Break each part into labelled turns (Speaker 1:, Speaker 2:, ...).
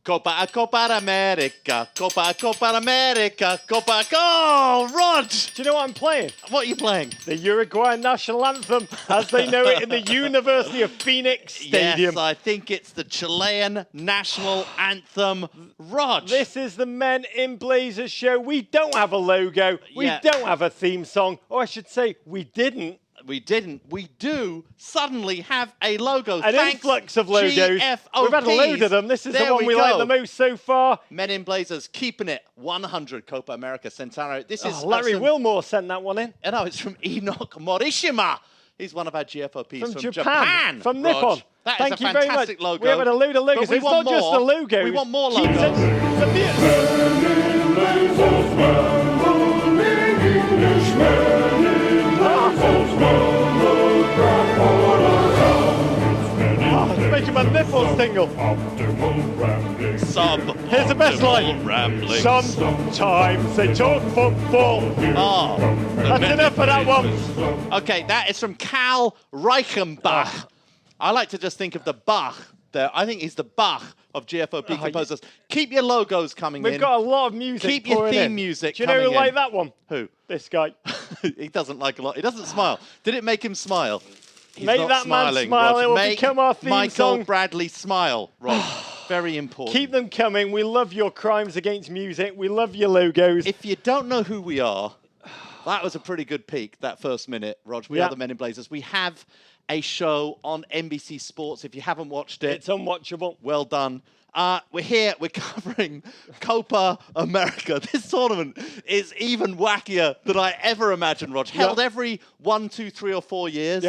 Speaker 1: Copa America, Copa America, Oh, Rog!
Speaker 2: Do you know what I'm playing?
Speaker 1: What are you playing?
Speaker 2: The Uruguay national anthem, as they know it in the University of Phoenix Stadium.
Speaker 1: Yes, I think it's the Chilean national anthem. Rog!
Speaker 2: This is the Men in Blazers show. We don't have a logo. We don't have a theme song. Or I should say, we didn't.
Speaker 1: We didn't. We do suddenly have a logo.
Speaker 2: An influx of logos.
Speaker 1: GFOPs.
Speaker 2: We've had a load of them. This is the one we like the most so far.
Speaker 1: Men in Blazers keeping it 100 Copa America Centenario. This is
Speaker 2: Larry Wilmore sent that one in.
Speaker 1: No, it's from Enoch Morishima. He's one of our GFOPs from Japan.
Speaker 2: From Nippon.
Speaker 1: That
Speaker 2: Thank
Speaker 1: is a
Speaker 2: you very
Speaker 1: fantastic
Speaker 2: much.
Speaker 1: logo.
Speaker 2: We have had a load of logos.
Speaker 1: But
Speaker 2: It's not just the logos.
Speaker 1: We want more logos.
Speaker 2: It's making my nipples tingle. Here's the best line.
Speaker 1: Rambling.
Speaker 2: Sometimes they talk football.
Speaker 1: Oh,
Speaker 2: that's enough for that one.
Speaker 1: Okay, that is from Cal Reichenbach. I like to just think of the Bach there. I think he's the Bach of GFOP composers. Keep your logos coming in.
Speaker 2: We've got a lot of music.
Speaker 1: Keep your theme music coming in.
Speaker 2: Do you know who liked that one?
Speaker 1: Who?
Speaker 2: This guy.
Speaker 1: He doesn't like a lot. He doesn't smile. Did it make him smile? He's
Speaker 2: Make
Speaker 1: not
Speaker 2: that
Speaker 1: smiling,
Speaker 2: man smile.
Speaker 1: Rog.
Speaker 2: It will
Speaker 1: Make
Speaker 2: become our theme
Speaker 1: Michael
Speaker 2: song.
Speaker 1: Bradley smile, Rog. Very important.
Speaker 2: Keep them coming. We love your crimes against music. We love your logos.
Speaker 1: If you don't know who we are, that was a pretty good peek, that first minute, Rog. We are the Men in Blazers. We have a show on NBC Sports. If you haven't watched it,
Speaker 2: it's unwatchable.
Speaker 1: Well done. We're here. We're covering Copa America. This tournament is even wackier than I ever imagined, Rog. Held every 1, 2, 3, or 4 years.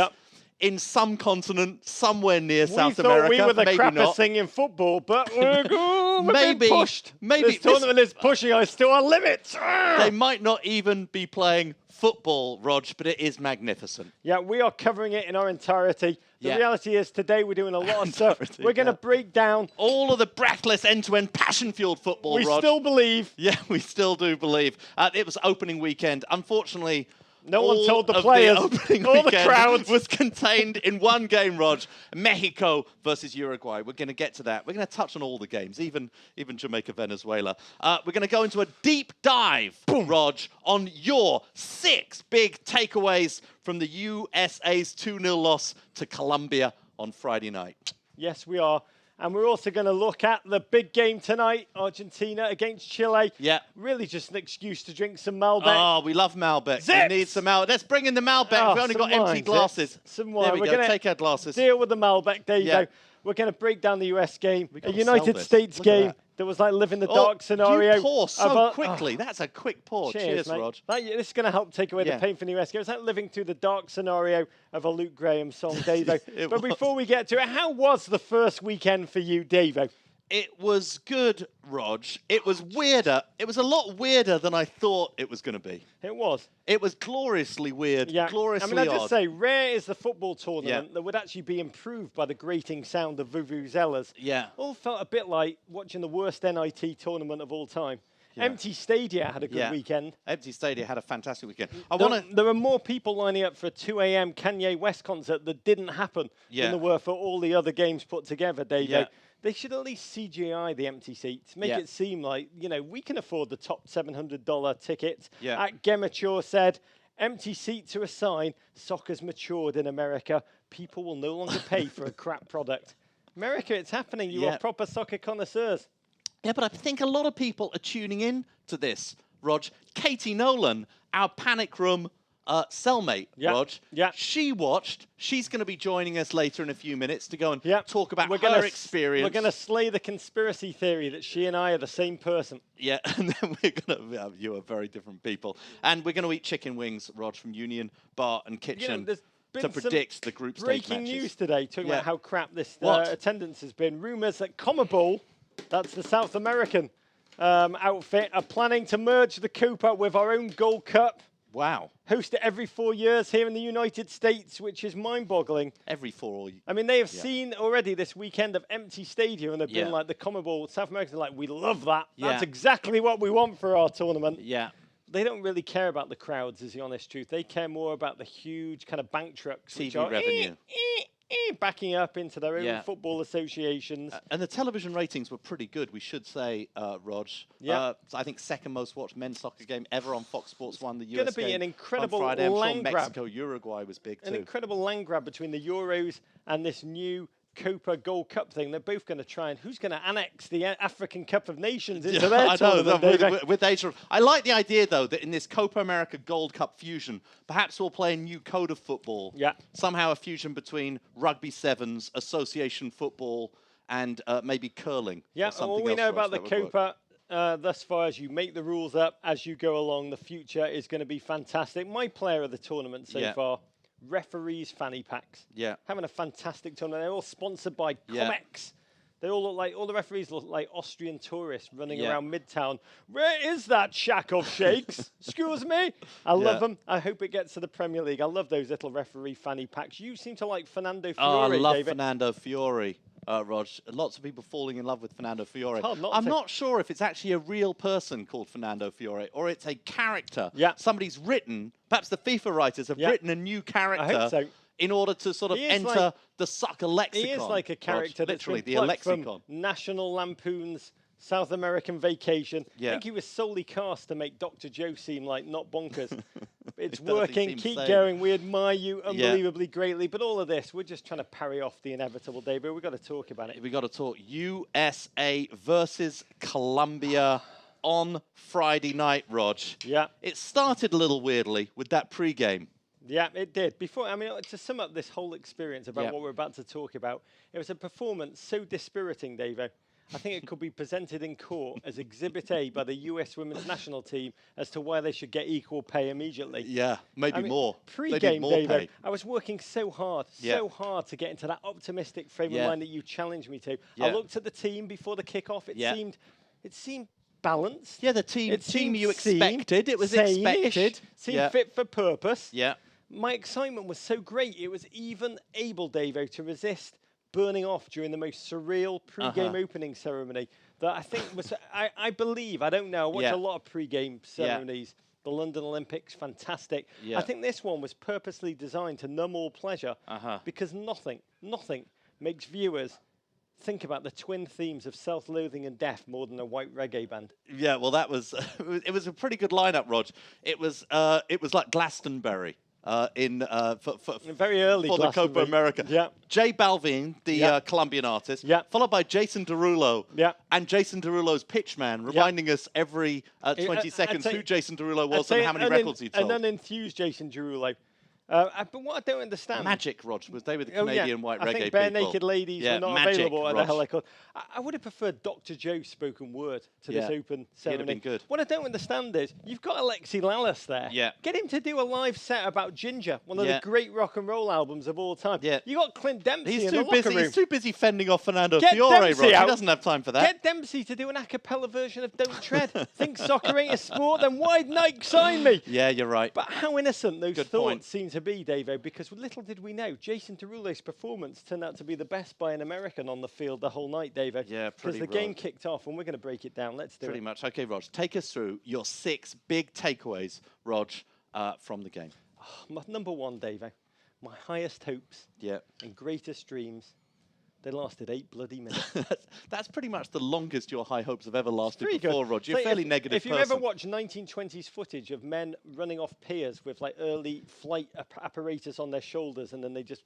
Speaker 1: In some continent, somewhere near South America.
Speaker 2: We thought we were the
Speaker 1: maybe
Speaker 2: crapper
Speaker 1: not.
Speaker 2: thing in football, but we're
Speaker 1: maybe
Speaker 2: pushed.
Speaker 1: Maybe
Speaker 2: this tournament is pushing us to our limits.
Speaker 1: They might not even be playing football, Rog, but it is magnificent.
Speaker 2: Yeah, we are covering it in our entirety. The reality is today we're doing a lot of stuff. We're going to break down
Speaker 1: all of the breathless, end-to-end, passion-fueled football,
Speaker 2: We
Speaker 1: Rog.
Speaker 2: still believe.
Speaker 1: Yeah, we still do believe. It was opening weekend. Unfortunately,
Speaker 2: no one told the players.
Speaker 1: All
Speaker 2: the crowds
Speaker 1: was contained in one game, Rog. Mexico versus Uruguay. We're going to get to that. We're going to touch on all the games, even Jamaica, Venezuela. We're going to go into a deep dive, Rog, on your 6 big takeaways from the USA's 2-0 loss to Colombia on Friday night.
Speaker 2: Yes, we are. And we're also going to look at the big game tonight, Argentina against Chile.
Speaker 1: Yeah.
Speaker 2: Really just an excuse to drink some Malbec.
Speaker 1: Oh, we love Malbec.
Speaker 2: Zips!
Speaker 1: We need some Malbec. Let's bring in the Malbec. We've only got empty glasses.
Speaker 2: Some wine.
Speaker 1: There we go. Take our glasses.
Speaker 2: Deal with the Malbec. There you go. We're going to break down the US game, a United
Speaker 1: this.
Speaker 2: States
Speaker 1: Look at
Speaker 2: game
Speaker 1: that.
Speaker 2: that was like live in the dark scenario.
Speaker 1: You pour so quickly. That's a quick pour. Cheers,
Speaker 2: mate.
Speaker 1: Rog.
Speaker 2: This is going to help take away the pain from the US game. It's like living through the dark scenario of a Luke Graham song, Davo. But before we get to it, how was the first weekend for you, Davo?
Speaker 1: It was good, Rog. It was weirder. It was a lot weirder than I thought it was going to be.
Speaker 2: It was.
Speaker 1: It was gloriously weird, gloriously odd.
Speaker 2: I just say, rare is the football tournament that would actually be improved by the grating sound of vuvuzelas.
Speaker 1: Yeah.
Speaker 2: All felt a bit like watching the worst NIT tournament of all time. Empty Stadia had a good weekend.
Speaker 1: Empty Stadia had a fantastic weekend.
Speaker 2: There were more people lining up for a 2 a.m. Kanye West concert that didn't happen than there were for all the other games put together, Davo.
Speaker 1: Yeah.
Speaker 2: They should at least CGI the empty seats, make it seem like, we can afford the top $700 tickets. Gemature said, empty seats are a sign soccer's matured in America. People will no longer pay for a crap product. America, it's happening. You are proper soccer connoisseurs.
Speaker 1: Yeah, but I think a lot of people are tuning in to this, Rog. Katie Nolan, our Panic Room cellmate, Rog.
Speaker 2: Yeah.
Speaker 1: She watched. She's going to be joining us later in a few minutes to go and talk about her experience.
Speaker 2: We're going to slay the conspiracy theory that she and I are the same person.
Speaker 1: Yeah, and then we're going to... you are very different people. And we're going to eat chicken wings, Rog, from Union Bar and Kitchen to predict the group stage matches.
Speaker 2: Breaking news today talking about how crap this attendance has been. Rumours that Comebol, that's the South American outfit, are planning to merge the Copa with our own Gold Cup.
Speaker 1: Wow.
Speaker 2: Host it every 4 years here in the United States, which is mind-boggling.
Speaker 1: Every 4 years.
Speaker 2: I mean, they have seen already this weekend of empty stadium, and they've been like, the Comebol, South Americans are like, we love that. That's exactly what we want for our tournament.
Speaker 1: Yeah.
Speaker 2: They don't really care about the crowds, is the honest truth. They care more about the huge kind of bank trucks.
Speaker 1: TV revenue.
Speaker 2: backing up into their own football associations.
Speaker 1: And the television ratings were pretty good, we should say, Rog.
Speaker 2: Yeah.
Speaker 1: I think second most watched men's soccer game ever on Fox Sports 1, the US
Speaker 2: Going to be
Speaker 1: game
Speaker 2: an incredible
Speaker 1: on Friday. I'm
Speaker 2: land
Speaker 1: sure
Speaker 2: grab.
Speaker 1: Mexico, Uruguay was big too.
Speaker 2: An incredible land grab between the Euros and this new Copa Gold Cup thing. They're both going to try and who's going to annex the African Cup of Nations into their tournament.
Speaker 1: With Asia. I like the idea, though, that in this Copa America Gold Cup fusion, perhaps we'll play a new code of football.
Speaker 2: Yeah.
Speaker 1: Somehow a fusion between rugby sevens, association football, and maybe curling.
Speaker 2: Yeah, all we know about the Copa thus far as you make the rules up as you go along, the future is going to be fantastic. My player of the tournament so far, referees fanny packs.
Speaker 1: Yeah.
Speaker 2: Having a fantastic tournament. They're all sponsored by Comex. They all look like, all the referees look like Austrian tourists running around Midtown. Where is that shack of shakes? Excuse me? I love them. I hope it gets to the Premier League. I love those little referee fanny packs. You seem to like Fernando Fiore,
Speaker 1: Oh, I love
Speaker 2: David.
Speaker 1: Fernando Fiore. Rog, lots of people falling in love with Fernando Fiore.
Speaker 2: I'm
Speaker 1: not sure if it's actually a real person called Fernando Fiore or it's a character.
Speaker 2: Yeah.
Speaker 1: Somebody's written, perhaps the FIFA writers have written a new character
Speaker 2: I hope so.
Speaker 1: in order to sort of enter the soccer lexicon.
Speaker 2: He is like a character that's
Speaker 1: literally
Speaker 2: been
Speaker 1: the
Speaker 2: plucked
Speaker 1: lexicon.
Speaker 2: from National Lampoon's South American Vacation.
Speaker 1: Yeah.
Speaker 2: I think he was solely cast to make Dr. Joe seem like not bonkers. It's working. Keep going. We admire you unbelievably greatly. But all of this, we're just trying to parry off the inevitable, David. We've got to talk about it.
Speaker 1: We've got to talk USA versus Colombia on Friday night, Rog.
Speaker 2: Yeah.
Speaker 1: It started a little weirdly with that pre-game.
Speaker 2: Yeah, it did. Before, I mean, to sum up this whole experience about what we're about to talk about, it was a performance so dispiriting, David. I think it could be presented in court as Exhibit A by the US women's national team as to why they should get equal pay immediately.
Speaker 1: Yeah, maybe more.
Speaker 2: Pre-game, David, I was working so hard to get into that optimistic frame of mind that you challenged me to. I looked at the team before the kickoff. It seemed balanced.
Speaker 1: Yeah, the team you expected. It was expected.
Speaker 2: Seemed fit for purpose.
Speaker 1: Yeah.
Speaker 2: My excitement was so great. It was even able, Davo, to resist burning off during the most surreal pre-game opening ceremony that I think was, I believe, I don't know, I watch a lot of pre-game ceremonies. The London Olympics, fantastic. I think this one was purposely designed to numb all pleasure because nothing makes viewers think about the twin themes of self-loathing and death more than a white reggae band.
Speaker 1: Yeah, well, that was, it was a pretty good lineup, Rog. It was like Glastonbury.
Speaker 2: Very early
Speaker 1: for the Copa America.
Speaker 2: Yeah.
Speaker 1: J Balvin, the Colombian artist, followed by Jason Derulo, and Jason Derulo's pitchman, reminding us every 20 seconds who Jason Derulo was and how many records he'd sold.
Speaker 2: An unenthused Jason Derulo. But what I don't understand...
Speaker 1: Magic, Rog, was they with the Canadian white reggae people.
Speaker 2: I think Bare Naked Ladies were not available, what the hell they called. I would have preferred Dr. Joe's spoken word to this open ceremony.
Speaker 1: He'd have been good.
Speaker 2: What I don't understand is, you've got Alexi Lalas there.
Speaker 1: Yeah.
Speaker 2: Get him to do a live set about Ginger, one of the great rock and roll albums of all time.
Speaker 1: Yeah.
Speaker 2: You got Clint Dempsey in the locker room.
Speaker 1: He's too busy fending off Fernando Fiore, Rog. He doesn't have time for that.
Speaker 2: Get Dempsey to do an a cappella version of Don't Tread. Think soccer ain't a sport, then why'd Nike sign me?
Speaker 1: Yeah, you're right.
Speaker 2: But how innocent those thoughts seem to be, Davo, because little did we know, Jason Derulo's performance turned out to be the best by an American on the field the whole night, Davo.
Speaker 1: Yeah,
Speaker 2: because the game kicked off, and we're going to break it down. Let's do it.
Speaker 1: Pretty much. Okay, Rog, take us through your 6 big takeaways, Rog, from the game.
Speaker 2: My number one, Davo, my highest hopes and greatest dreams. They lasted 8 bloody minutes.
Speaker 1: That's pretty much the longest your high hopes have ever lasted before, Rog. You're a fairly negative person.
Speaker 2: If you ever watch 1920s footage of men running off piers with like early flight apparatus on their shoulders and then they just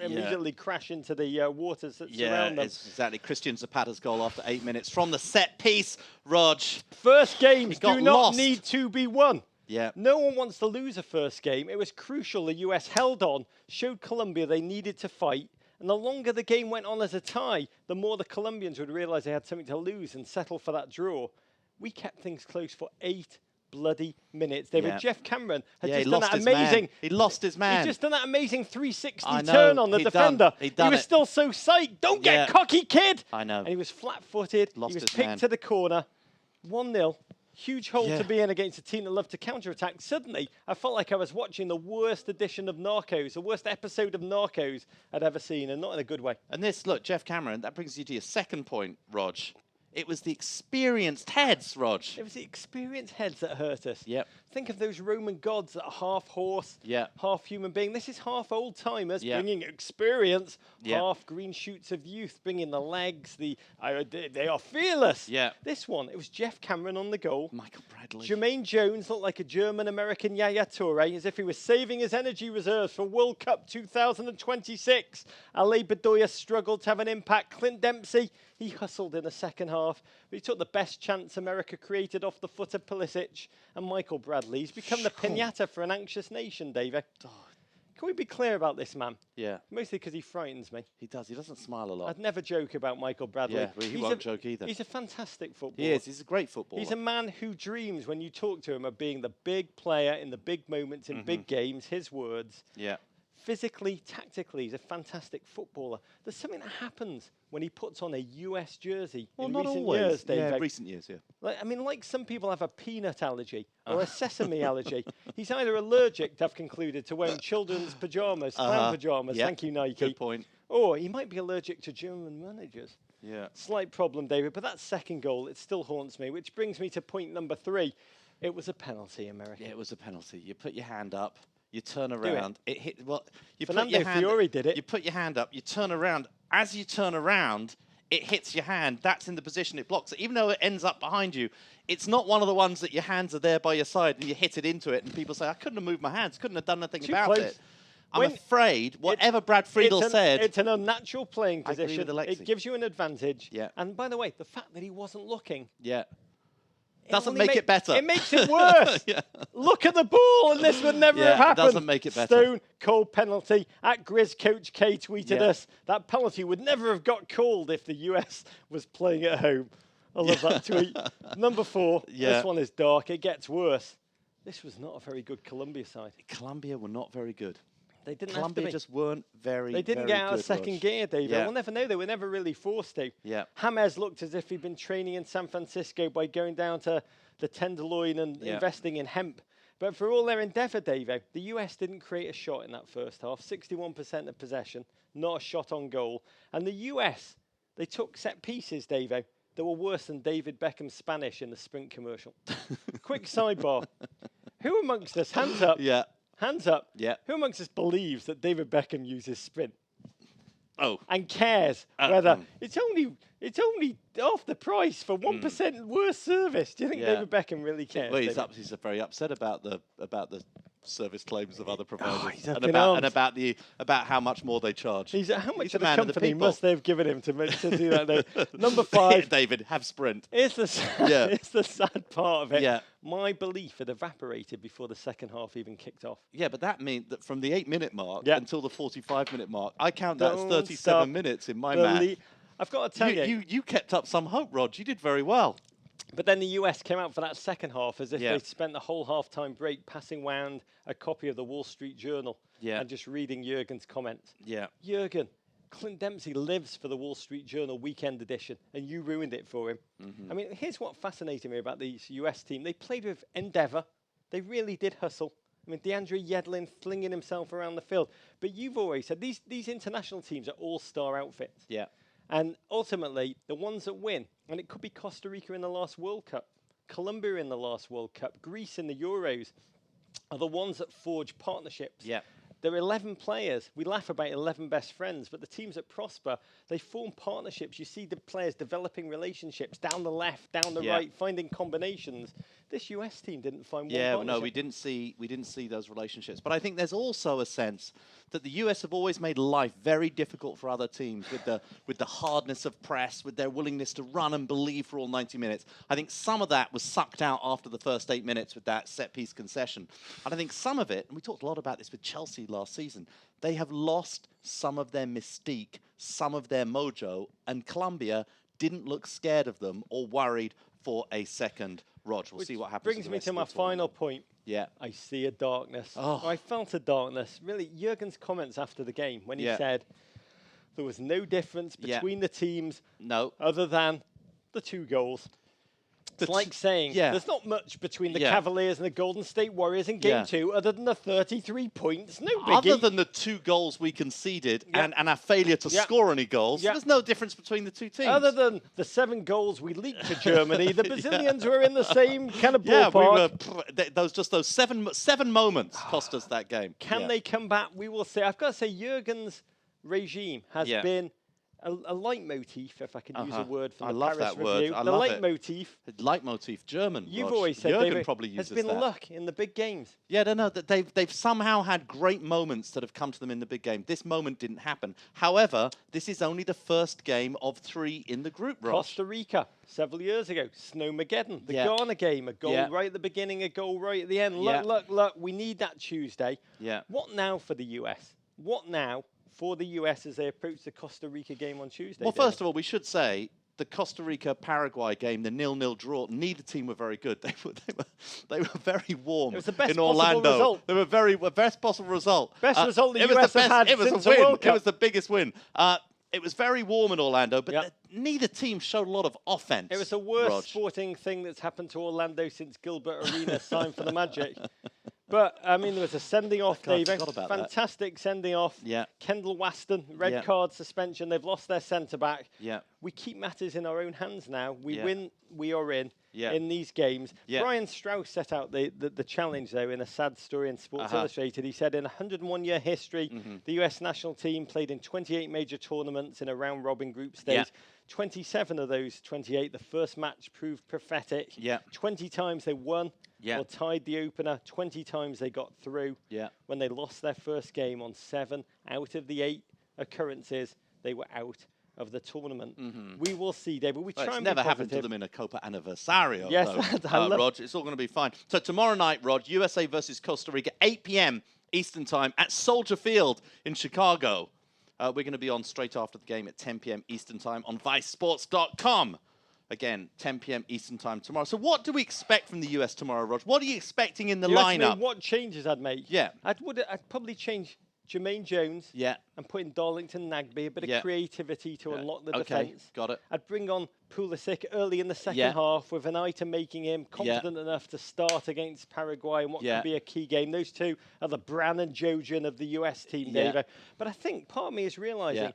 Speaker 2: immediately crash into the waters that surround them.
Speaker 1: It's exactly. Christian Zapata's goal after 8 minutes from the set piece, Rog.
Speaker 2: First games do not need to be won.
Speaker 1: Yeah.
Speaker 2: No one wants to lose a first game. It was crucial the US held on, showed Colombia they needed to fight. And the longer the game went on as a tie, the more the Colombians would realise they had something to lose and settle for that draw. We kept things close for 8 bloody minutes. Jeff Cameron had just done that amazing...
Speaker 1: He lost his man.
Speaker 2: He'd just done that amazing 360 turn on the defender. He was still so psyched. Don't get cocky, kid!
Speaker 1: I know.
Speaker 2: And he was flat-footed. He was picked to the corner. 1-0. Huge hole to be in against a team that loved to counter-attack. Suddenly, I felt like I was watching the worst edition of Narcos, the worst episode of Narcos I'd ever seen, and not in a good way.
Speaker 1: And this, look, Jeff Cameron, that brings you to your second point, Rog. It was the experienced heads, Rog.
Speaker 2: It was the experienced heads that hurt us.
Speaker 1: Yep.
Speaker 2: Think of those Roman gods that are half horse, half human being. This is half old timers bringing experience, half green shoots of youth, bringing the legs. They are fearless.
Speaker 1: Yeah.
Speaker 2: This one, it was Jeff Cameron on the goal.
Speaker 1: Michael Bradley.
Speaker 2: Jermaine Jones looked like a German-American Yaya Toure, as if he was saving his energy reserves for World Cup 2026. Ale Bedoya struggled to have an impact. Clint Dempsey, he hustled in the second half, but he took the best chance America created off the foot of Pulisic. And Michael Bradley's become the piñata for an anxious nation, David. Can we be clear about this man?
Speaker 1: Yeah.
Speaker 2: Mostly because he frightens me.
Speaker 1: He does. He doesn't smile a lot.
Speaker 2: I'd never joke about Michael Bradley.
Speaker 1: Yeah, well, he won't joke either.
Speaker 2: He's a fantastic footballer.
Speaker 1: He is. He's a great footballer.
Speaker 2: He's a man who dreams, when you talk to him, of being the big player in the big moments, in big games, his words.
Speaker 1: Yeah.
Speaker 2: Physically, tactically, he's a fantastic footballer. There's something that happens when he puts on a US jersey in recent years, Dave.
Speaker 1: Yeah, recent years,
Speaker 2: Like some people have a peanut allergy or a sesame allergy. He's either allergic, I've concluded, to wearing children's pajamas, clown pajamas, thank you, Nike.
Speaker 1: Good point.
Speaker 2: Or he might be allergic to German managers.
Speaker 1: Yeah.
Speaker 2: Slight problem, David, but that second goal, it still haunts me, which brings me to point number 3. It was a penalty, America.
Speaker 1: Yeah, it was a penalty. You put your hand up. You turn around. It hit. Well,
Speaker 2: Fernando Fiore did it.
Speaker 1: You put your hand up. You turn around. As you turn around, it hits your hand. That's in the position it blocks it. Even though it ends up behind you, it's not one of the ones that your hands are there by your side and you hit it into it. And people say, "I couldn't have moved my hands. Couldn't have done nothing about it." I'm afraid whatever Brad Friedel said.
Speaker 2: It's an unnatural playing position.
Speaker 1: It
Speaker 2: It gives you an advantage.
Speaker 1: Yeah.
Speaker 2: And by the way, the fact that he wasn't looking.
Speaker 1: Yeah. Doesn't make it better.
Speaker 2: It makes it worse. Look at the ball, and this would never have happened.
Speaker 1: It doesn't make it better.
Speaker 2: Stone cold penalty. At Grizz Coach K tweeted us that penalty would never have got called if the US was playing at home. I love that tweet. Number 4. This one is dark. It gets worse. This was not a very good Colombia side.
Speaker 1: Colombia were not very good.
Speaker 2: They didn't
Speaker 1: Colombia
Speaker 2: have to be.
Speaker 1: just weren't very
Speaker 2: They didn't get out of second gear, David. We'll never know. They were never really forced to.
Speaker 1: Yeah.
Speaker 2: James looked as if he'd been training in San Francisco by going down to the Tenderloin and investing in hemp. But for all their endeavour, David, the US didn't create a shot in that first half. 61% of possession, not a shot on goal. And the US, they took set pieces, David, that were worse than David Beckham's Spanish in the Sprint commercial. Quick sidebar. Who amongst us, hands up, hands up, who amongst us believes that David Beckham uses Sprint? And cares whether it's only half the price for 1% worse service. Do you think David Beckham really cares?
Speaker 1: Well, he's very upset about the service claims of other providers
Speaker 2: and
Speaker 1: about how much more they charge.
Speaker 2: How much of the company must they have given him to do that? Number 5,
Speaker 1: David, have Sprint.
Speaker 2: It's the sad part of it.
Speaker 1: Yeah.
Speaker 2: My belief had evaporated before the second half even kicked off.
Speaker 1: Yeah, but that means that from the 8-minute mark until the 45-minute mark, I count that as 37 minutes in my math.
Speaker 2: I've got to tell you.
Speaker 1: You kept up some hope, Rog. You did very well.
Speaker 2: But then the US came out for that second half as if they spent the whole half-time break passing round a copy of the Wall Street Journal and just reading Jurgen's comments.
Speaker 1: Yeah.
Speaker 2: Jurgen, Clint Dempsey lives for the Wall Street Journal weekend edition, and you ruined it for him. I mean, here's what fascinated me about this US team. They played with endeavour. They really did hustle. I mean, DeAndre Yedlin flinging himself around the field. But you've always said these international teams are all-star outfits.
Speaker 1: Yeah.
Speaker 2: And ultimately, the ones that win, and it could be Costa Rica in the last World Cup, Colombia in the last World Cup, Greece in the Euros, are the ones that forge partnerships.
Speaker 1: Yeah.
Speaker 2: There are 11 players. We laugh about 11 best friends, but the teams that prosper, they form partnerships. You see the players developing relationships down the left, down the right, finding combinations. This US team didn't find one partnership.
Speaker 1: No, we didn't see those relationships. But I think there's also a sense that the US have always made life very difficult for other teams with the hardness of press, with their willingness to run and believe for all 90 minutes. I think some of that was sucked out after the first 8 minutes with that set-piece concession. And I think some of it, and we talked a lot about this with Chelsea last season, they have lost some of their mystique, some of their mojo, and Colombia didn't look scared of them or worried for a second. Rog, we'll see what happens.
Speaker 2: Brings me to my final point.
Speaker 1: Yeah.
Speaker 2: I see a darkness. I felt a darkness. Really, Jurgen's comments after the game when he said there was no difference between the teams other than the 2 goals. It's like saying there's not much between the Cavaliers and the Golden State Warriors in Game 2 other than the 33 points. No biggie.
Speaker 1: Other than the 2 goals we conceded and our failure to score any goals, there's no difference between the 2 teams.
Speaker 2: Other than the 7 goals we leaked to Germany, the Brazilians were in the same kind of ballpark.
Speaker 1: Those 7 moments cost us that game.
Speaker 2: Can they come back? We will see. I've got to say, Jurgen's regime has been a leitmotif, if I can use a word from the Paris Review.
Speaker 1: I
Speaker 2: the
Speaker 1: love
Speaker 2: leitmotif.
Speaker 1: Leitmotif, German.
Speaker 2: You've always said
Speaker 1: Jurgen probably uses
Speaker 2: has been luck in the big games.
Speaker 1: Yeah, no, that they've somehow had great moments that have come to them in the big game. This moment didn't happen. However, this is only the first game of 3 in the group, Ross.
Speaker 2: Costa Rica, several years ago. Snowmageddon, the Ghana game. A goal right at the beginning, a goal right at the end. Look, we need that Tuesday.
Speaker 1: Yeah.
Speaker 2: What now for the US? What now for the US as they approach the Costa Rica game on Tuesday?
Speaker 1: Well, first of all, we should say the Costa Rica-Paraguay game, the 0-0 draw, neither team were very good. They were very warm
Speaker 2: it was the best
Speaker 1: in Orlando.
Speaker 2: Result.
Speaker 1: They were best possible result.
Speaker 2: Best result the US has had since the World Cup.
Speaker 1: It was the biggest win. It was very warm in Orlando, but neither team showed a lot of offense.
Speaker 2: It was the worst sporting thing that's happened to Orlando since Gilbert Arenas signed for the Magic. But, I mean, there was a sending off, David. Fantastic sending off.
Speaker 1: Yeah.
Speaker 2: Kendall Waston, red card suspension. They've lost their centre-back.
Speaker 1: Yeah.
Speaker 2: We keep matters in our own hands now. We win, we are in these games. Brian Strauss set out the challenge, though, in a sad story in Sports Illustrated. He said, in 101-year history, the US national team played in 28 major tournaments in a round-robin group stage. 27 of those 28, the first match proved prophetic. 20 times they won. Or tied the opener. 20 times they got through. When they lost their first game on 7 out of the 8 occurrences, they were out of the tournament. We will see, David. We try and
Speaker 1: never happened to them in a Copa Anniversario, Rog. It's all going to be fine. So tomorrow night, Rog, USA versus Costa Rica, 8 p.m. Eastern Time at Soldier Field in Chicago. We're going to be on straight after the game at 10 p.m. Eastern Time on ViceSports.com. Again, 10 p.m. Eastern Time tomorrow. So what do we expect from the US tomorrow, Rog? What are you expecting in the lineup?
Speaker 2: What changes I'd make? I'd probably change Jermaine Jones. And put in Darlington Nagbe, a bit of creativity to unlock the defence.
Speaker 1: Got it.
Speaker 2: I'd bring on Pulisic early in the second half with an eye to making him confident enough to start against Paraguay in what can be a key game. Those two are the Bran and Jojen of the US team, David. But I think part of me is realising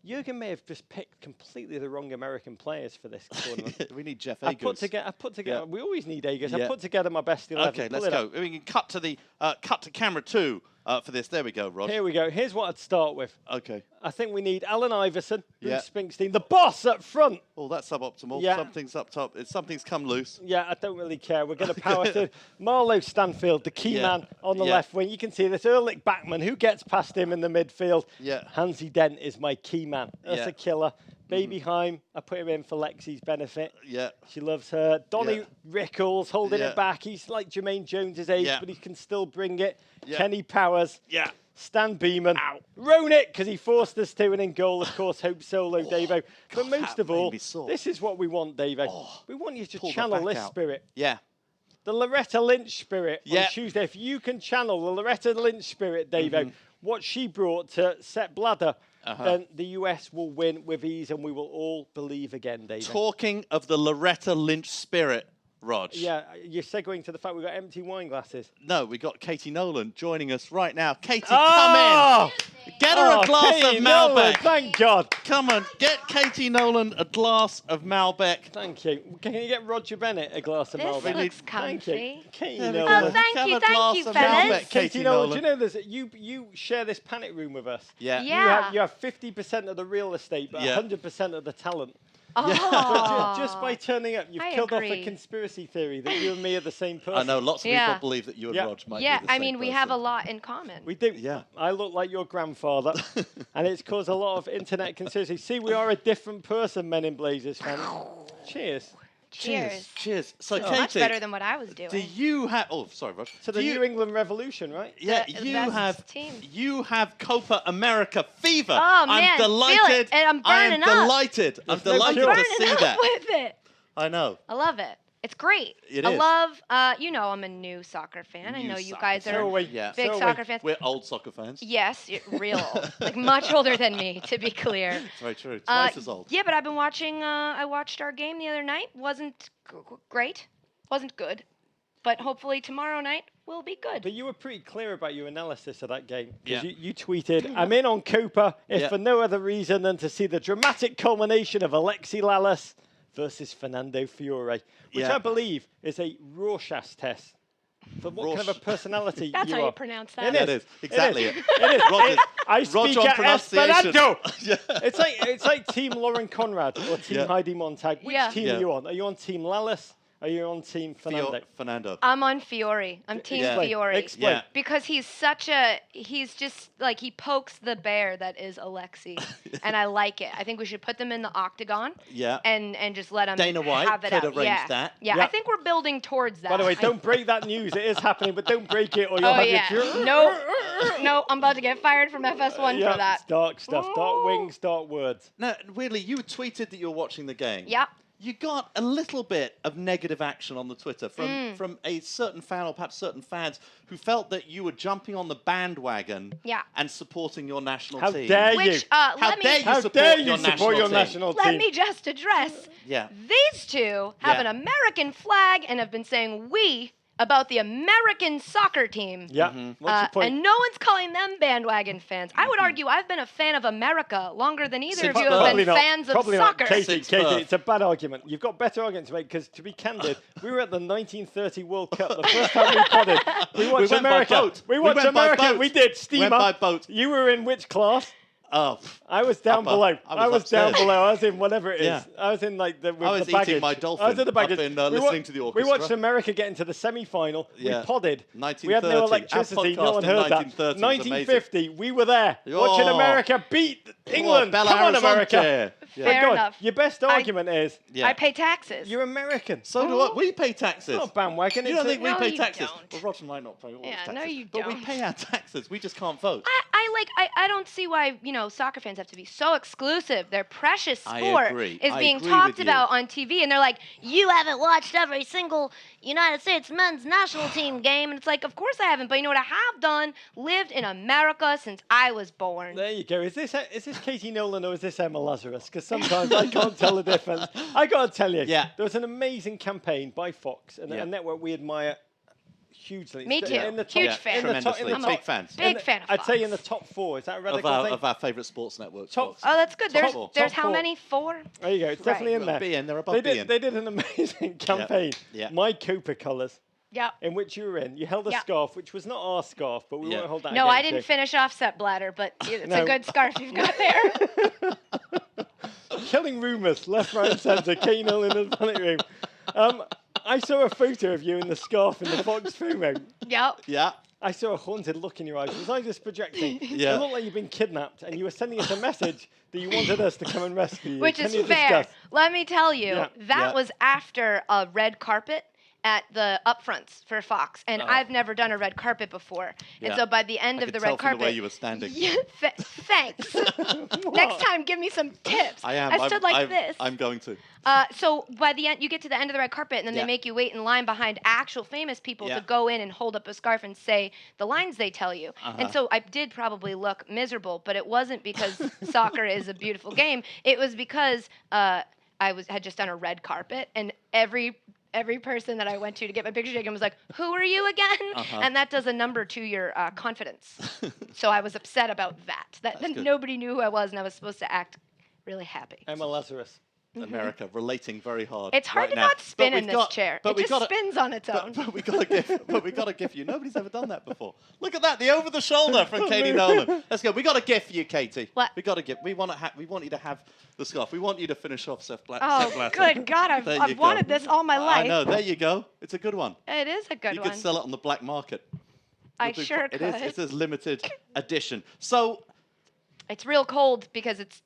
Speaker 2: Jurgen may have just picked completely the wrong American players for this tournament.
Speaker 1: We need Jeff Agers.
Speaker 2: I put together. We always need Agers. I put together my best 11.
Speaker 1: Okay, let's go. We can cut to camera 2 for this. There we go, Rod.
Speaker 2: Here we go. Here's what I'd start with.
Speaker 1: Okay.
Speaker 2: I think we need Allen Iverson, Bruce Springsteen, the boss up front.
Speaker 1: Oh, that's suboptimal. Something's up top. Something's come loose.
Speaker 2: Yeah, I don't really care. We're going to power through. Marlo Stanfield, the key man on the left wing. You can see this. Erlich Backman, who gets past him in the midfield. Hansi Dent is my key man. That's a killer. Baby Heim, I put him in for Lexi's benefit. She loves her. Donnie Rickles holding it back. He's like Jermaine Jones' age, but he can still bring it. Kenny Powers. Stan Beeman. Ronick, because he forced us to, and in goal, of course, Hope Solo, Davo. But most of all, this is what we want, Davo. We want you to channel this spirit. The Loretta Lynch spirit on Tuesday. If you can channel the Loretta Lynch spirit, Davo, what she brought to Sepp Blatter, then the US will win with ease, and we will all believe again, Davo.
Speaker 1: Talking of the Loretta Lynch spirit, Rog.
Speaker 2: Yeah, you're segueing to the fact we've got empty wine glasses.
Speaker 1: No, we got Katie Nolan joining us right now. Katie, come in. Get her a glass
Speaker 2: Katie
Speaker 1: of Malbec.
Speaker 2: Nolan, thank God.
Speaker 1: Come on, get Katie Nolan a glass of Malbec.
Speaker 2: Thank you. Can you get Roger Bennett a glass of Malbec?
Speaker 3: This looks comfy.
Speaker 2: Thank you. Katie
Speaker 3: Nolan.
Speaker 2: Nolan.
Speaker 3: Oh, thank you, fellas.
Speaker 2: Katie Nolan, do you know this? You share this panic room with us. You have 50% of the real estate, but 100% of the talent. So just by turning up, you've killed off a conspiracy theory that you and me are the same person.
Speaker 1: I know lots of people believe that you and Rog might be the same
Speaker 3: I mean,
Speaker 1: person.
Speaker 3: we have a lot in common.
Speaker 2: We do. I look like your grandfather, and it's caused a lot of internet conspiracy. See, we are a different person, Men in Blazers fans. Cheers.
Speaker 1: Cheers. So, Katie,
Speaker 3: much better than what I was doing.
Speaker 1: Do you have? Oh, sorry, Rog.
Speaker 2: So the New England Revolution, right?
Speaker 1: Yeah, you have Copa America fever.
Speaker 3: Oh man,
Speaker 1: I'm delighted.
Speaker 3: Feel it. And I'm burning up.
Speaker 1: I'm delighted to see that.
Speaker 3: With it.
Speaker 1: I know.
Speaker 3: I love it. It's great.
Speaker 1: It
Speaker 3: I
Speaker 1: is.
Speaker 3: love, you know, I'm a new soccer fan. I
Speaker 1: New
Speaker 3: know you
Speaker 1: soccer
Speaker 3: guys
Speaker 1: fan.
Speaker 3: are
Speaker 2: So are we.
Speaker 1: Yeah.
Speaker 3: big
Speaker 2: So are
Speaker 3: soccer
Speaker 2: we.
Speaker 3: fans.
Speaker 1: We're old soccer fans.
Speaker 3: Yes, real old. Like much older than me, to be clear.
Speaker 1: It's very true. Twice as old.
Speaker 3: Yeah, but I've been watching, I watched our game the other night. Wasn't great. Wasn't good. But hopefully tomorrow night will be good.
Speaker 2: But you were pretty clear about your analysis of that game.
Speaker 1: Yeah.
Speaker 2: Because you tweeted, I'm in on Copa, if
Speaker 1: Yeah.
Speaker 2: for no other reason than to see the dramatic culmination of Alexi Lalas versus Fernando Fiore, which
Speaker 1: Yeah.
Speaker 2: I believe is a Rorschach test for what kind of a personality
Speaker 3: That's
Speaker 2: you
Speaker 3: how
Speaker 2: are.
Speaker 3: you pronounce that.
Speaker 1: That is exactly it.
Speaker 2: It is.
Speaker 1: Roger,
Speaker 2: I speak
Speaker 1: Roger on
Speaker 2: at
Speaker 1: pronunciation.
Speaker 2: Esperanto.
Speaker 1: Yeah.
Speaker 2: It's like Team Lauren Conrad or Team
Speaker 1: Yeah.
Speaker 2: Heidi Montag. Which
Speaker 3: Yeah.
Speaker 2: team
Speaker 1: Yeah.
Speaker 2: are you on? Are you on Team Lalas? Are you on Team Fernando?
Speaker 1: Fernando.
Speaker 3: I'm on Fiore. I'm Team
Speaker 1: Yeah.
Speaker 3: Fiore.
Speaker 2: Explain.
Speaker 1: Yeah.
Speaker 3: Because he's just like, he pokes the bear that is Alexi. And I like it. I think we should put them in the octagon.
Speaker 1: Yeah.
Speaker 3: And just let them
Speaker 1: Dana White
Speaker 3: have it
Speaker 1: could
Speaker 3: out.
Speaker 1: arrange
Speaker 3: Yeah.
Speaker 1: that.
Speaker 3: Yeah,
Speaker 2: Yeah.
Speaker 3: I think we're building towards that.
Speaker 2: By the way,
Speaker 3: I-
Speaker 2: don't break that news. It is happening, but don't break it or you'll
Speaker 3: Oh,
Speaker 2: have
Speaker 3: yeah.
Speaker 2: your...
Speaker 3: No, I'm about to get fired from FS1
Speaker 2: Yeah,
Speaker 3: for that.
Speaker 2: it's dark stuff. Dark
Speaker 3: Ooh.
Speaker 2: wings, dark words.
Speaker 1: Now, weirdly, you tweeted that you were watching the game.
Speaker 3: Yeah.
Speaker 1: You got a little bit of negative action on the Twitter from a certain fan or perhaps certain fans who felt that you were jumping on the bandwagon
Speaker 3: Yeah.
Speaker 1: and supporting your national
Speaker 2: How
Speaker 1: team.
Speaker 2: dare you?
Speaker 3: Which,
Speaker 1: How
Speaker 3: let
Speaker 1: dare
Speaker 3: me
Speaker 1: you
Speaker 2: How
Speaker 1: support
Speaker 2: dare
Speaker 1: your
Speaker 2: you support your
Speaker 1: team?
Speaker 2: national
Speaker 3: let
Speaker 2: team?
Speaker 3: me just address.
Speaker 1: Yeah.
Speaker 3: These two have
Speaker 1: Yeah.
Speaker 3: an American flag and have been saying "we" about the American soccer team.
Speaker 2: Yeah. What's your point?
Speaker 3: And no one's calling them bandwagon fans. I would argue I've been a fan of America longer than either
Speaker 1: Since
Speaker 3: of you have
Speaker 2: Probably
Speaker 3: been
Speaker 2: not.
Speaker 3: fans of
Speaker 2: Probably
Speaker 3: soccer.
Speaker 2: not. Katie,
Speaker 1: Since birth.
Speaker 2: it's a bad argument. You've got better arguments to make because, to be candid, we were at the 1930 World Cup the first time we potted. We watched
Speaker 1: went by
Speaker 2: America.
Speaker 1: boat.
Speaker 2: We
Speaker 1: We
Speaker 2: watched
Speaker 1: went by
Speaker 2: America.
Speaker 1: boat.
Speaker 2: We did. Steamer.
Speaker 1: Went by boat.
Speaker 2: You were in which class?
Speaker 1: Oh,
Speaker 2: I was down
Speaker 1: Upper.
Speaker 2: below.
Speaker 1: I
Speaker 2: I was down
Speaker 1: upstairs.
Speaker 2: below. I was in whatever it is.
Speaker 1: Yeah.
Speaker 2: I was in like the with
Speaker 1: I was
Speaker 2: the
Speaker 1: eating
Speaker 2: baggage.
Speaker 1: my
Speaker 2: I
Speaker 1: dolphin
Speaker 2: was in the baggage.
Speaker 1: up in,
Speaker 2: We
Speaker 1: listening to the
Speaker 2: We
Speaker 1: orchestra.
Speaker 2: watched America get into the semi-final.
Speaker 1: Yeah.
Speaker 2: We podded. We
Speaker 1: 1930.
Speaker 2: had no
Speaker 1: Our
Speaker 2: electricity. No
Speaker 1: podcast
Speaker 2: one
Speaker 1: in
Speaker 2: heard that.
Speaker 1: 1930 was amazing.
Speaker 2: 1950. We were there watching
Speaker 1: Oh.
Speaker 2: America beat England.
Speaker 1: Bella
Speaker 2: Come on, America.
Speaker 1: Horizonte.
Speaker 2: My
Speaker 3: Fair
Speaker 2: God,
Speaker 3: enough.
Speaker 2: Your best argument is
Speaker 1: Yeah.
Speaker 3: I pay taxes.
Speaker 2: you're American.
Speaker 1: So do I. We pay taxes.
Speaker 2: Not bandwagon.
Speaker 1: You
Speaker 2: it's
Speaker 1: don't think we
Speaker 3: No,
Speaker 1: pay
Speaker 3: you
Speaker 1: taxes?
Speaker 3: don't.
Speaker 1: Well, Roger might not pay all his
Speaker 3: Yeah,
Speaker 1: taxes.
Speaker 3: no, you
Speaker 1: But we
Speaker 3: don't.
Speaker 1: pay our taxes. We just can't vote.
Speaker 3: I don't see why, soccer fans have to be so exclusive. Their precious
Speaker 1: I
Speaker 3: sport
Speaker 1: agree.
Speaker 3: is
Speaker 1: I
Speaker 3: being
Speaker 1: agree
Speaker 3: talked
Speaker 1: with you.
Speaker 3: about on TV, and they're like, you haven't watched every single United States men's national team game. And it's like, of course I haven't, but you know what I have done? Lived in America since I was born.
Speaker 2: There you go. Is this Katie Nolan or is this Emma Lazarus? Because sometimes I can't tell the difference. I got to tell you,
Speaker 1: Yeah.
Speaker 2: there was an amazing campaign by Fox, and
Speaker 1: Yeah.
Speaker 2: a network we admire hugely.
Speaker 3: Me
Speaker 2: It's
Speaker 3: too.
Speaker 2: in the
Speaker 3: Huge
Speaker 2: top,
Speaker 3: fan.
Speaker 2: in the top, in the
Speaker 1: Tremendously.
Speaker 2: top,
Speaker 1: Big fans.
Speaker 3: Big
Speaker 2: in the-
Speaker 3: fan of
Speaker 2: I'd say in the
Speaker 3: Fox.
Speaker 2: top four. Is that a
Speaker 1: Of
Speaker 2: radical
Speaker 1: our,
Speaker 2: thing?
Speaker 1: of our favourite sports networks.
Speaker 2: Top-
Speaker 3: Oh, that's good. There's
Speaker 1: four.
Speaker 3: there's
Speaker 2: Top
Speaker 3: how
Speaker 2: four.
Speaker 3: many? 4?
Speaker 2: There you go. It's definitely in
Speaker 1: Well,
Speaker 2: there.
Speaker 1: be in, they're above
Speaker 2: They
Speaker 1: being.
Speaker 2: did an amazing campaign.
Speaker 1: Yeah.
Speaker 2: My Copa colours,
Speaker 3: Yep.
Speaker 2: in which you were in. You held a
Speaker 3: Yeah.
Speaker 2: scarf, which was not our scarf, but we
Speaker 1: Yeah.
Speaker 2: won't hold that
Speaker 3: No, I
Speaker 2: against
Speaker 3: didn't
Speaker 2: you.
Speaker 3: finish offset bladder, but it's
Speaker 2: No.
Speaker 3: a good scarf you've got there.
Speaker 2: Killing rumours, left, right, and centre. Katie Nolan in the panic room. I saw a photo of you in the scarf in the Fox promo.
Speaker 3: Yep.
Speaker 1: Yeah.
Speaker 2: I saw a haunted look in your eyes. Was I just projecting?
Speaker 1: Yeah.
Speaker 2: It looked like you've been kidnapped and you were sending us a message that you wanted us to come and rescue you.
Speaker 3: Which
Speaker 2: Can
Speaker 3: is
Speaker 2: you
Speaker 3: fair.
Speaker 2: discuss?
Speaker 3: Let me tell you,
Speaker 2: Yeah.
Speaker 3: that
Speaker 1: Yeah.
Speaker 3: was after a red carpet at the upfronts for Fox, and I've never done a red carpet before. And
Speaker 1: Yeah.
Speaker 3: so by the end
Speaker 1: I
Speaker 3: of
Speaker 1: could
Speaker 3: the
Speaker 1: tell
Speaker 3: red
Speaker 1: from
Speaker 3: carpet,
Speaker 1: the way you were standing.
Speaker 3: Yeah, thanks. Next time, give me some tips.
Speaker 1: I am.
Speaker 3: I stood like
Speaker 1: I'm,
Speaker 3: this.
Speaker 1: I'm going to.
Speaker 3: So by the end, you get to the end of the red carpet, and then
Speaker 1: Yeah.
Speaker 3: they make you wait in line behind actual famous people
Speaker 1: Yeah.
Speaker 3: to go in and hold up a scarf and say the lines they tell you. And so I did probably look miserable, but it wasn't because soccer is a beautiful game. It was because I had just done a red carpet, and every person that I went to get my picture taken was like, "Who are you again?" And that does a number to your confidence. So I was upset about that. That
Speaker 1: good.
Speaker 3: nobody knew who I was, and I was supposed to act really happy.
Speaker 2: Emma Lazarus.
Speaker 1: America relating very hard.
Speaker 3: It's hard
Speaker 1: right
Speaker 3: to
Speaker 1: now.
Speaker 3: not spin
Speaker 1: But
Speaker 3: in
Speaker 1: we've
Speaker 3: this
Speaker 1: got-
Speaker 3: chair.
Speaker 1: But
Speaker 3: It
Speaker 1: we
Speaker 3: just
Speaker 1: got
Speaker 3: spins on its own.
Speaker 1: But we got a gift. But we got a gift for you. Nobody's ever done that before. Look at that, the over the shoulder from Katie Nolan. Let's go. We got a gift for you, Katie.
Speaker 3: What?
Speaker 1: We got a gift. We want you to have the scarf. We want you to finish off Seth Blatter.
Speaker 3: Oh, good God,
Speaker 1: There you
Speaker 3: I've
Speaker 1: go.
Speaker 3: wanted this all my life.
Speaker 1: I know. There you go. It's a good one.
Speaker 3: It is a good
Speaker 1: You
Speaker 3: one.
Speaker 1: could sell it on the black market.
Speaker 3: I sure
Speaker 1: It
Speaker 3: could.
Speaker 1: is. It says limited edition. So
Speaker 3: It's real cold because it's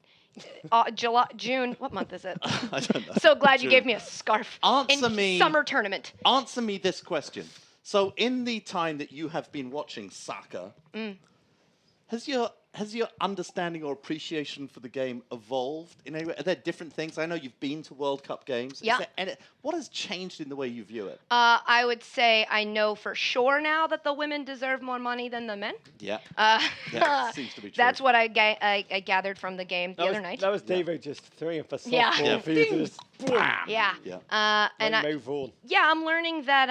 Speaker 3: June. What month is it?
Speaker 1: I don't know.
Speaker 3: So glad you
Speaker 1: June.
Speaker 3: gave me a scarf
Speaker 1: Answer
Speaker 3: in
Speaker 1: me-
Speaker 3: summer tournament.
Speaker 1: Answer me this question. So, in the time that you have been watching soccer, has has your understanding or appreciation for the game evolved in any way? Are there different things? I know you've been to World Cup games.
Speaker 3: Yeah.
Speaker 1: What has changed in the way you view it?
Speaker 3: I would say I know for sure now that the women deserve more money than the men.
Speaker 1: Yeah.
Speaker 3: Yeah,
Speaker 1: seems to be true.
Speaker 3: That's what I gathered from the game the other night.
Speaker 2: That was Davo just throwing for softball
Speaker 3: Yeah.
Speaker 2: for you to just boom.
Speaker 3: Yeah.
Speaker 2: And move on.
Speaker 3: Yeah, I'm learning that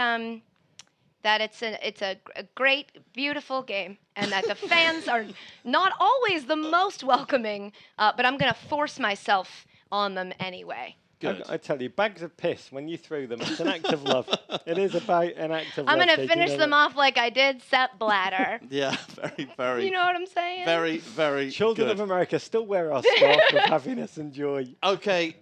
Speaker 3: that it's a great, beautiful game, and that the fans are not always the most welcoming, but I'm gonna force myself on them anyway.
Speaker 1: Good.
Speaker 2: I tell you, bags of piss, when you throw them, it's an act of love. It is about an act of love.
Speaker 3: I'm gonna
Speaker 2: Katie,
Speaker 3: finish them off like I did Sepp Blatter.
Speaker 1: Yeah, very, very.
Speaker 3: You know what I'm saying?
Speaker 1: Very, very
Speaker 2: Children
Speaker 1: good.
Speaker 2: of America still wear our scarf with happiness and joy.
Speaker 1: Okay,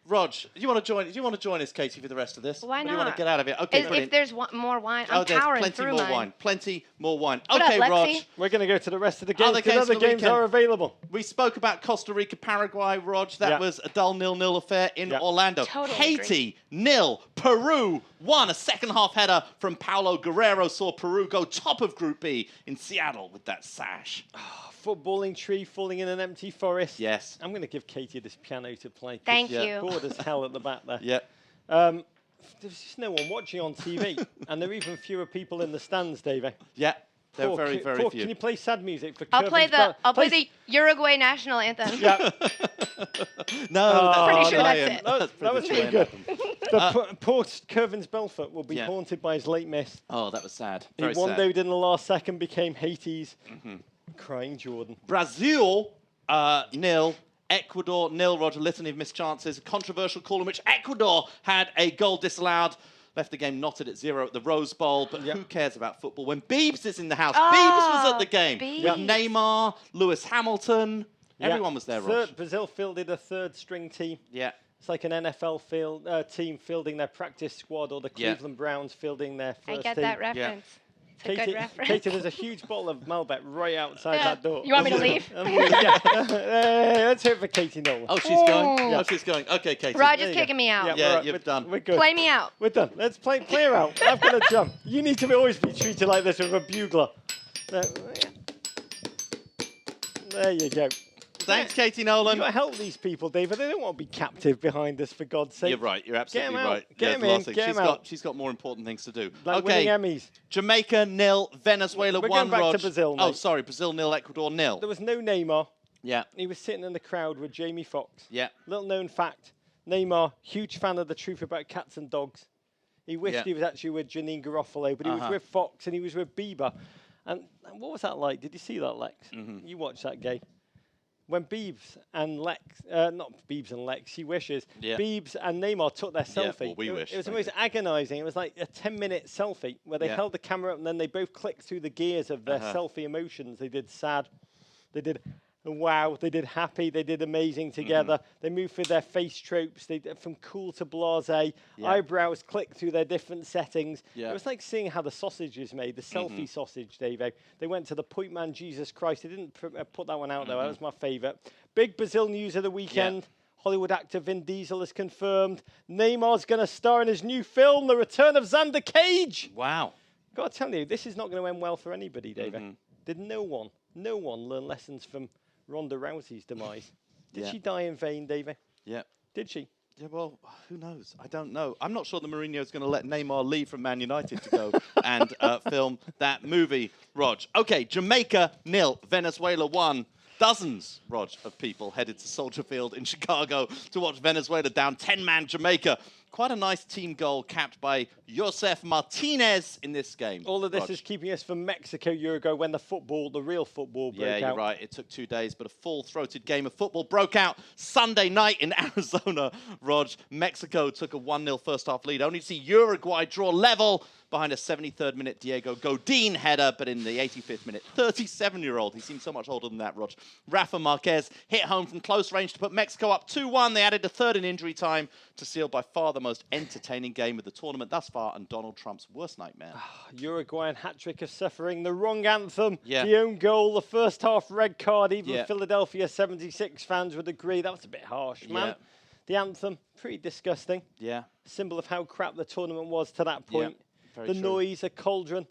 Speaker 1: Rog, do you want to join us, Katie, for the rest of this?
Speaker 3: Why
Speaker 1: Or do you want
Speaker 3: not?
Speaker 1: to get out of it? Okay,
Speaker 3: If there's more wine, I'm
Speaker 1: there's
Speaker 3: powering
Speaker 1: plenty
Speaker 3: through
Speaker 1: more
Speaker 3: mine.
Speaker 1: wine. Plenty more wine.
Speaker 3: What
Speaker 1: Okay,
Speaker 3: up,
Speaker 1: Rog.
Speaker 3: Lexi?
Speaker 2: We're going to go to the rest of the games
Speaker 1: Other
Speaker 2: because
Speaker 1: games
Speaker 2: other
Speaker 1: of the
Speaker 2: games
Speaker 1: weekend.
Speaker 2: are available.
Speaker 1: We spoke about Costa Rica, Paraguay, Rog. That was a dull 0-0 affair in Orlando.
Speaker 3: Totally
Speaker 1: Haiti, 0. Peru, 1. A second-half header from Paulo Guerrero saw Peru go top of Group B in Seattle with that sash.
Speaker 2: Footballing tree falling in an empty forest.
Speaker 1: Yes.
Speaker 2: I'm going to give Katie this piano to play.
Speaker 3: Thank
Speaker 1: Yeah.
Speaker 3: you.
Speaker 2: Bored as hell at the back there.
Speaker 1: Yeah.
Speaker 2: There's just no one watching on TV, and there are even fewer people in the stands, Davey.
Speaker 1: Yeah. They're
Speaker 2: Paul,
Speaker 1: very, very few.
Speaker 2: Can you play sad music for?
Speaker 3: I'll play
Speaker 2: Curvin's
Speaker 3: the Uruguay national anthem.
Speaker 2: Yeah.
Speaker 1: No, that's
Speaker 3: Pretty sure
Speaker 1: Chilean.
Speaker 3: that's it.
Speaker 2: That was
Speaker 1: pretty
Speaker 2: pretty
Speaker 1: Chilean.
Speaker 2: good. Poor Curvin's Belfort will be haunted by his late miss.
Speaker 1: Oh, that was sad.
Speaker 2: He
Speaker 1: Very sad.
Speaker 2: windowed in the last second, became Haiti's. Crying Jordan.
Speaker 1: Brazil, 0. Ecuador, 0. Roger, litany of missed chances. A controversial call in which Ecuador had a goal disallowed. Left the game knotted at 0 at the Rose Bowl, but who cares about football when Biebs is in the house? Biebs was at the game with Neymar, Lewis Hamilton. Everyone was there, Roger.
Speaker 2: Brazil fielded a third-string team.
Speaker 1: Yeah.
Speaker 2: It's like an NFL team fielding their practice squad, or the Cleveland Browns fielding their first team.
Speaker 3: I get that reference. It's a good reference.
Speaker 2: Katie, there's a huge bottle of Malbec right outside that door.
Speaker 3: You want me to leave?
Speaker 2: Let's hear it for Katie Nolan.
Speaker 1: Oh, she's going? Oh, she's going. Okay, Katie.
Speaker 3: Roger's kicking me out.
Speaker 1: Yeah, you're done.
Speaker 2: We're good.
Speaker 3: Play me out.
Speaker 2: We're done. Let's play her out. I've got to jump. You need to always be treated like this with a bugler. There you go.
Speaker 1: Thanks, Katie Nolan.
Speaker 2: You've got to help these people, David. They don't want to be captive behind us, for God's sake.
Speaker 1: You're right. You're absolutely right.
Speaker 2: Get him in. Get him out.
Speaker 1: She's got more important things to do.
Speaker 2: Like
Speaker 1: okay.
Speaker 2: winning Emmys.
Speaker 1: Jamaica 0, Venezuela
Speaker 2: We're
Speaker 1: 1.
Speaker 2: going back
Speaker 1: Rog.
Speaker 2: to Brazil,
Speaker 1: Oh,
Speaker 2: mate.
Speaker 1: sorry. Brazil 0, Ecuador 0.
Speaker 2: There was no Neymar.
Speaker 1: Yeah.
Speaker 2: He was sitting in the crowd with Jamie Foxx.
Speaker 1: Yeah.
Speaker 2: Little known fact, Neymar, huge fan of The Truth About Cats and Dogs. He wished he was actually with Janine Garofalo, but he was with Fox and he was with Bieber. And what was that like? Did you see that, Lex? You watched that game. When Biebs and Lex, not Biebs and Lex, she wishes, Biebs and Neymar took their selfie.
Speaker 1: Well, we wish.
Speaker 2: It was the most agonising. It was like a 10-minute selfie where they held the camera up and then they both clicked through the gears of their selfie emotions. They did sad, they did wow, they did happy, they did amazing together. They moved through their face tropes, they did from cool to blasé, eyebrows clicked through their different settings. It was like seeing how the sausage is made, the selfie sausage, Dave. They went to the Point Man Jesus Christ. They didn't put that one out though, that was my favourite. Big Brazil news of the weekend. Hollywood actor Vin Diesel has confirmed Neymar's going to star in his new film, The Return of Xander Cage.
Speaker 1: Wow.
Speaker 2: Got to tell you, this is not going to end well for anybody, David. Did no one learn lessons from Ronda Rousey's demise? Did she die in vain, Davey?
Speaker 1: Yeah.
Speaker 2: Did she?
Speaker 1: Yeah, well, who knows? I don't know. I'm not sure that Mourinho's going to let Neymar leave from Man United to go and film that movie, Rog. Okay, Jamaica 0, Venezuela 1. Dozens, Rog, of people headed to Soldier Field in Chicago to watch Venezuela down 10-man Jamaica. Quite a nice team goal capped by Josef Martinez in this game.
Speaker 2: All of this is keeping us from Mexico, Uruguay, when the real football broke out.
Speaker 1: Yeah, you're right. It took 2 days, but a full-throated game of football broke out Sunday night in Arizona, Rog. Mexico took a 1-0 first-half lead, only to see Uruguay draw level behind a 73rd minute Diego Godin header, but in the 85th minute, 37-year-old, he seems so much older than that, Rog, Rafa Marquez hit home from close range to put Mexico up 2-1. They added a third in injury time to seal by far the most entertaining game of the tournament thus far and Donald Trump's worst nightmare.
Speaker 2: Uruguayan hat-trick of suffering, the wrong anthem,
Speaker 1: Yeah.
Speaker 2: the own goal, the first half red card. Even Philadelphia 76 fans would agree that was a bit harsh, man.
Speaker 1: Yeah.
Speaker 2: The anthem, pretty disgusting.
Speaker 1: Yeah.
Speaker 2: Symbol of how crap the tournament was to that point.
Speaker 1: Very
Speaker 2: the
Speaker 1: true.
Speaker 2: noise, a cauldron.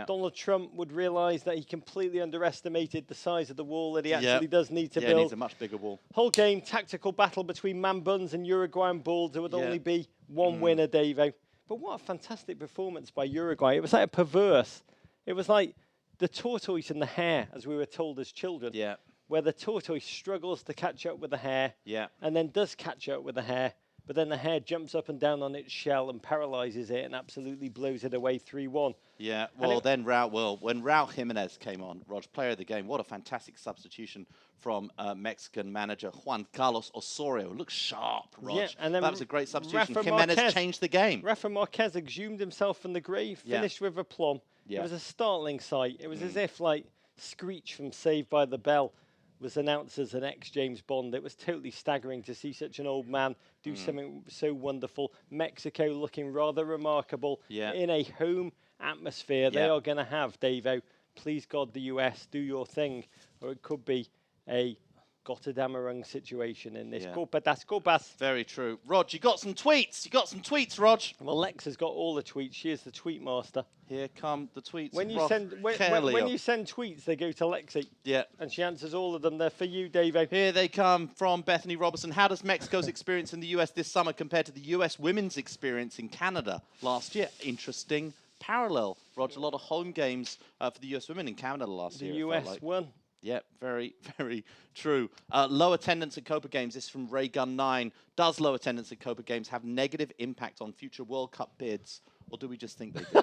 Speaker 2: Donald Trump would realize that he completely underestimated the size of the wall that he actually does need to build.
Speaker 1: Yeah, he needs a much bigger wall.
Speaker 2: Whole game, tactical battle between man buns and Uruguayan bulls. There would only be one winner, Davo. But what a fantastic performance by Uruguay. It was like a perverse. It was like the tortoise and the hare, as we were told as children.
Speaker 1: Yeah.
Speaker 2: Where the tortoise struggles to catch up with the hare.
Speaker 1: Yeah.
Speaker 2: And then does catch up with the hare. But then the hare jumps up and down on its shell and paralyzes it and absolutely blows it away 3-1.
Speaker 1: Yeah, well, then when Raul Jimenez came on, Rog, player of the game, what a fantastic substitution from Mexican manager Juan Carlos Osorio. Looks sharp, Rog. Yeah, and then that was a great substitution. Jimenez changed the game.
Speaker 2: Rafa Marquez exhumed himself from the grave, finished with aplomb. It was a startling sight. It was as if, like, Screech from Saved by the Bell was announced as an ex-James Bond. It was totally staggering to see such an old man do something so wonderful. Mexico looking rather remarkable in a home atmosphere. They are going to have, Davo, please God, the US, do your thing. Or it could be a Gotterdamerung situation in this. Copas.
Speaker 1: Very true. Rog, you got some tweets. You got some tweets, Rog.
Speaker 2: Well, Lex got all the tweets. She is the tweet master.
Speaker 1: Here come the tweets.
Speaker 2: When you send when you send tweets, they go to Lexi.
Speaker 1: Yeah.
Speaker 2: And she answers all of them. They're for you, Davo.
Speaker 1: Here they come from Bethany Robertson. How does Mexico's experience in the US this summer compare to the US women's experience in Canada last year? Interesting parallel. Rog, a lot of home games for the US women in Canada last year.
Speaker 2: The US won.
Speaker 1: Yeah, very, very true. Low attendance at Copa Games. This is from Raygun9. Does low attendance at Copa Games have negative impact on future World Cup bids, or do we just think they do?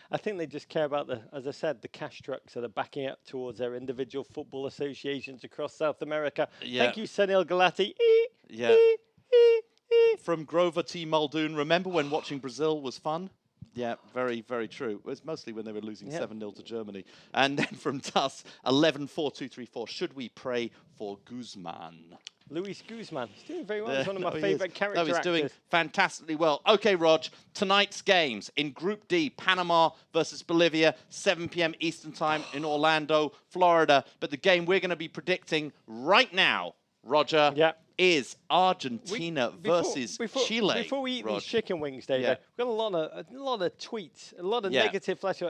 Speaker 2: I think they just care about as I said, the cash trucks that are backing up towards their individual football associations across South America. Yeah. Thank you, Sunil Galati.
Speaker 1: Yeah. From Grover T. Muldoon. Remember when watching Brazil was fun? Yeah, very, very true. It was mostly when they were losing 7-0 to Germany. And then from Tuss, 11-4-2-3-4. Should we pray for Guzman?
Speaker 2: Luis Guzman. He's doing very well. He's one of my favourite character actors.
Speaker 1: He's doing fantastically well. Okay, Rog, tonight's games in Group D, Panama versus Bolivia, 7 p.m. Eastern Time in Orlando, Florida. But the game we're going to be predicting right now, Roger, is Argentina versus Chile.
Speaker 2: Before we eat these chicken wings, Davo, we've got a lot of tweets, a lot of negative flash.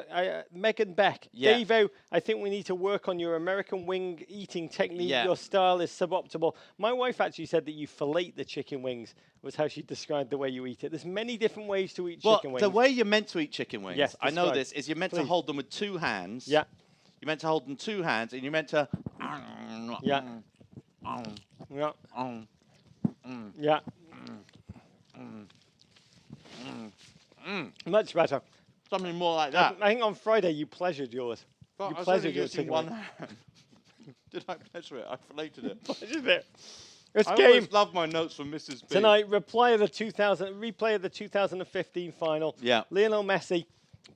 Speaker 2: Megan Beck, Davo, I think we need to work on your American wing eating technique. Your style is suboptimal. My wife actually said that you fillet the chicken wings, was how she described the way you eat it. There's many different ways to eat chicken wings.
Speaker 1: The way you're meant to eat chicken wings, I know this, is you're meant to hold them with 2 hands.
Speaker 2: Yeah.
Speaker 1: You're meant to hold them 2 hands, and you're meant to...
Speaker 2: Much better.
Speaker 1: Something more like that.
Speaker 2: I think on Friday you pleasured yours.
Speaker 1: You pleasured yours in one hand. Did I pleasure it? I filleted it.
Speaker 2: Pleasured it. This
Speaker 1: I
Speaker 2: game.
Speaker 1: always love my notes from Mrs. B.
Speaker 2: Tonight, replay of the 2015 final.
Speaker 1: Yeah.
Speaker 2: Lionel Messi.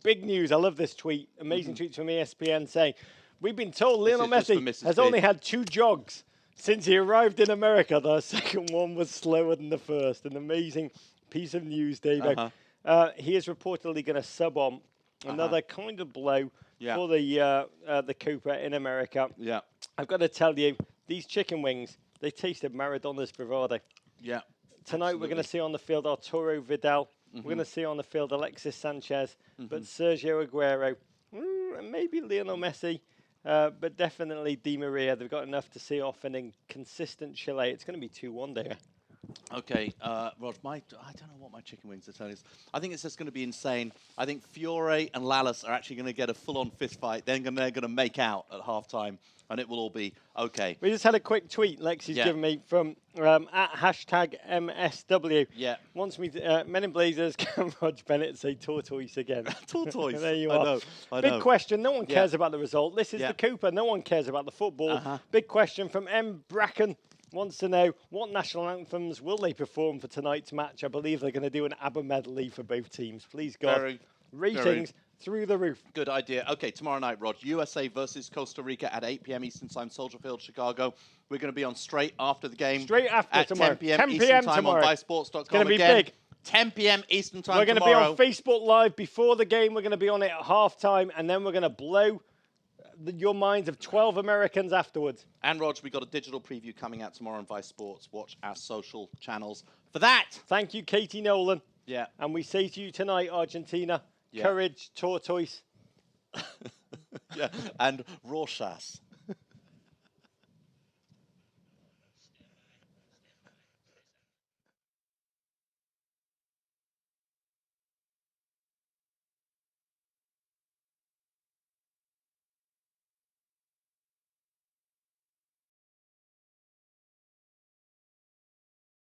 Speaker 2: Big news. I love this tweet. Amazing tweet from ESPN saying, we've been told Lionel Messi has only had 2 jogs since he arrived in America. The second one was slower than the first. An amazing piece of news, David. He is reportedly going to sub on another kind of blow for the Copa in America.
Speaker 1: Yeah.
Speaker 2: I've got to tell you, these chicken wings, they tasted Maradona's bravado.
Speaker 1: Yeah.
Speaker 2: Tonight we're going to see on the field Arturo Vidal. We're going to see on the field Alexis Sanchez, but Sergio Aguero, and maybe Lionel Messi. But definitely Di Maria. They've got enough to see off, and in consistent Chile, it's going to be 2-1 there.
Speaker 1: Okay, Rod, I don't know what my chicken wings are telling us. I think it's just going to be insane. I think Fiore and Lallis are actually going to get a full-on fist fight. They're going to make out at halftime, and it will all be okay.
Speaker 2: We just had a quick tweet Lexi's given me from at #MSW.
Speaker 1: Yeah.
Speaker 2: Wants me to, Men in Blazers, can Rog Bennett say tortoise again?
Speaker 1: Tortoise.
Speaker 2: There you are.
Speaker 1: I know.
Speaker 2: Big question. No one cares about the result. This is the Copa. No one cares about the football. Big question from M. Bracken. Wants to know what national anthems will they perform for tonight's match. I believe they're going to do an ABBA medley for both teams. Please, God. Ratings through the roof.
Speaker 1: Good idea. Okay, tomorrow night, Rod. USA versus Costa Rica at 8 p.m. Eastern Time, Soldier Field, Chicago. We're going to be on straight after the game.
Speaker 2: Straight after
Speaker 1: at
Speaker 2: tomorrow.
Speaker 1: 10 p.m. Eastern Time on ViceSports.com.
Speaker 2: It's going to be big.
Speaker 1: 10 p.m. Eastern Time
Speaker 2: We're going
Speaker 1: tomorrow.
Speaker 2: to be on Facebook Live before the game. We're going to be on it at halftime, and then we're going to blow your minds of 12 Americans afterwards.
Speaker 1: And, Rog, we've got a digital preview coming out tomorrow on Vice Sports. Watch our social channels for that.
Speaker 2: Thank you, Katie Nolan.
Speaker 1: Yeah.
Speaker 2: And we say to you tonight, Argentina, courage, tortoise.
Speaker 1: Yeah, and Rorschach.